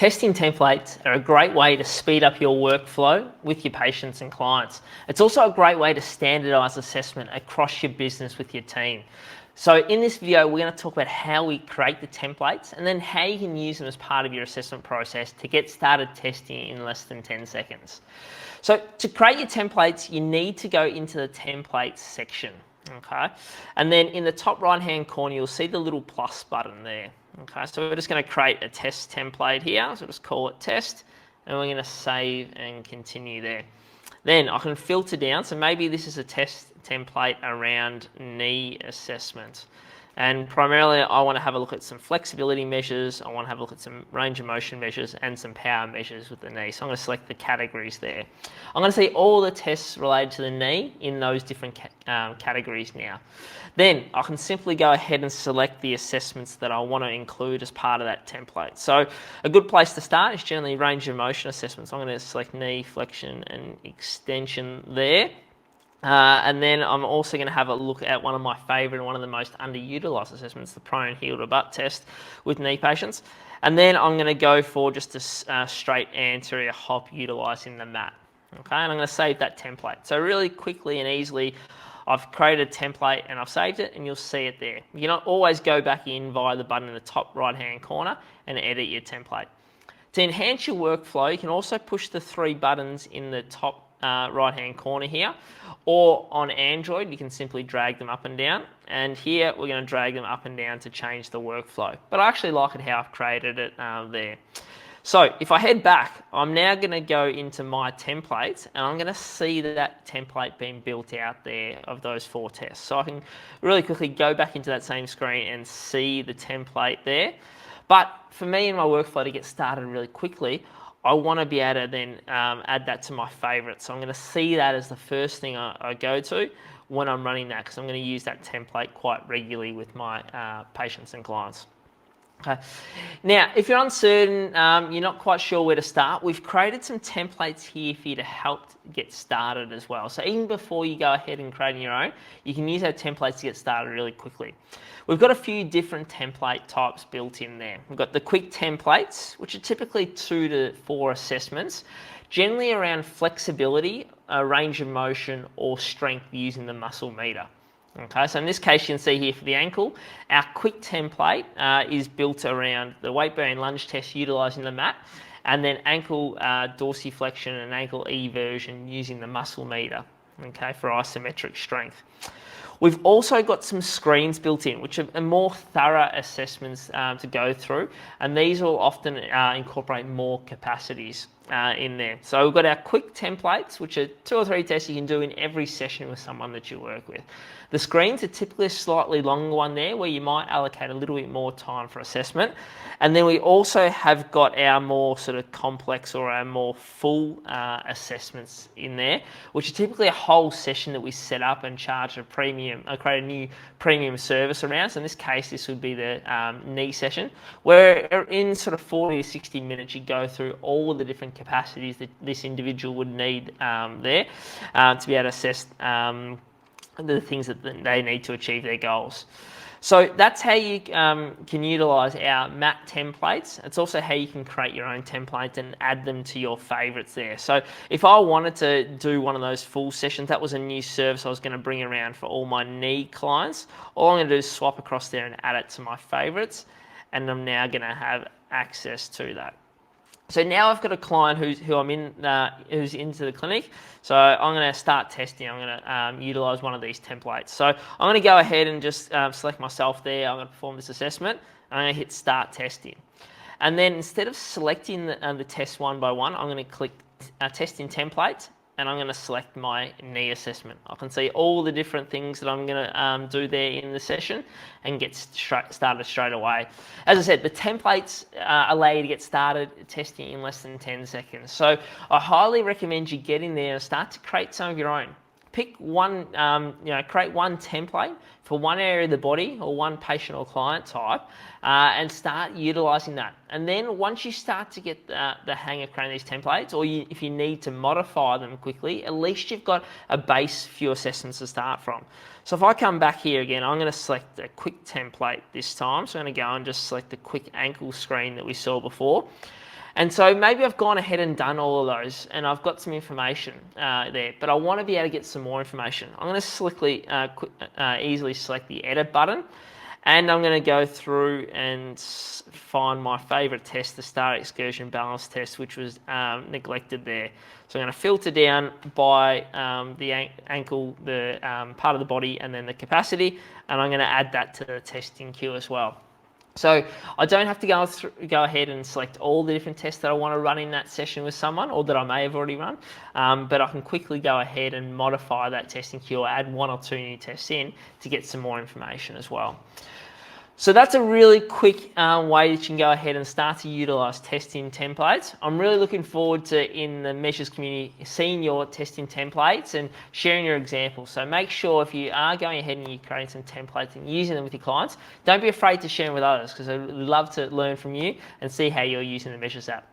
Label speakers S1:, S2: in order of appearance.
S1: Testing templates are a great way to speed up your workflow with your patients and clients. It's also a great way to standardise assessment across your business with your team. So in this video, we're going to talk about how we create the templates and then how you can use them as part of your assessment process to get started testing in less than 10 seconds. So to create your templates, you need to go into the templates section. Okay, and then in the top right hand corner you'll see the little plus button there. Okay, so we're just going to create a test template here, so just call it test, and we're going to save and continue there. Then I can filter down, so maybe this is a test template around knee assessment, and primarily I want to have a look at some flexibility measures, I want to have a look at some range of motion measures and some power measures with the knee. So I'm going to select the categories there. I'm going to see all the tests related to the knee in those different categories now. Then I can simply go ahead and select the assessments that I want to include as part of that template. So a good place to start is generally range of motion assessments. I'm going to select knee flexion and extension there. And then I'm also going to have a look at one of my favourite and one of the most underutilised assessments, the prone heel to butt test with knee patients. And then I'm going to go for just a straight anterior hop utilising the mat. Okay, and I'm going to save that template. So really quickly and easily, I've created a template and I've saved it, and you'll see it there. You can always go back in via the button in the top right hand corner and edit your template. To enhance your workflow, you can also push the three buttons in the top right hand corner here, or on Android you can simply drag them up and down, and here we're going to drag them up and down to change the workflow, but I actually like it how I've created it there. So if I head back, I'm now going to go into my templates and I'm going to see that template being built out there of those 4 tests. So I can really quickly go back into that same screen and see the template there. But for me in my workflow to get started really quickly, I want to be able to then add that to my favourites. So I'm going to see that as the first thing I go to when I'm running that, because I'm going to use that template quite regularly with my patients and clients. Okay. Now, if you're uncertain, you're not quite sure where to start, we've created some templates here for you to help get started as well. So even before you go ahead and create your own, you can use our templates to get started really quickly. We've got a few different template types built in there. We've got the quick templates, which are typically 2 to 4 assessments, generally around flexibility, range of motion, or strength using the muscle meter. Okay, so in this case, you can see here for the ankle, our quick template is built around the weight-bearing lunge test utilising the mat, and then ankle dorsiflexion and ankle eversion using the muscle meter, okay, for isometric strength. We've also got some screens built in, which are more thorough assessments to go through, and these will often incorporate more capacities in there. So we've got our quick templates, which are 2 or 3 tests you can do in every session with someone that you work with. The screens are typically a slightly longer one there, where you might allocate a little bit more time for assessment. And then we also have got our more sort of complex or our more full assessments in there, which are typically a whole session that we set up and charge a premium, create a new premium service around. So in this case, this would be the knee session, where in sort of 40 to 60 minutes, you go through all the different capacities that this individual would need there to be able to assess the things that they need to achieve their goals. So that's how you can utilise our mat templates. It's also how you can create your own templates and add them to your favourites there. So if I wanted to do one of those full sessions, that was a new service I was going to bring around for all my knee clients, all I'm going to do is swap across there and add it to my favourites, and I'm now going to have access to that. So now I've got a client who's into the clinic, so I'm going to start testing. I'm going to utilise one of these templates. So I'm going to go ahead and just select myself there. I'm going to perform this assessment. I'm going to hit start testing. And then instead of selecting the tests one by one, I'm going to click testing templates, and I'm going to select my knee assessment. I can see all the different things that I'm going to do there in the session and get started straight away. As I said, the templates allow you to get started testing in less than 10 seconds. So I highly recommend you get in there and start to create some of your own. Pick one, create one template for one area of the body or one patient or client type, and start utilising that. And then once you start to get the hang of creating these templates, or if you need to modify them quickly, at least you've got a base few assessments to start from. So if I come back here again, I'm going to select a quick template this time. So I'm going to go and just select the quick ankle screen that we saw before. And so maybe I've gone ahead and done all of those and I've got some information there, but I want to be able to get some more information. I'm going to easily select the edit button, and I'm going to go through and find my favorite test, the start excursion balance test, which was neglected there. So I'm going to filter down by the ankle, the part of the body, and then the capacity, and I'm going to add that to the testing queue as well. So I don't have to go ahead and select all the different tests that I want to run in that session with someone, or that I may have already run, but I can quickly go ahead and modify that testing queue or add 1 or 2 new tests in to get some more information as well. So that's a really quick way that you can go ahead and start to utilize testing templates. I'm really looking forward to, in the Measures community, seeing your testing templates and sharing your examples. So make sure if you are going ahead and you're creating some templates and using them with your clients, don't be afraid to share them with others, because I'd love to learn from you and see how you're using the Measures app.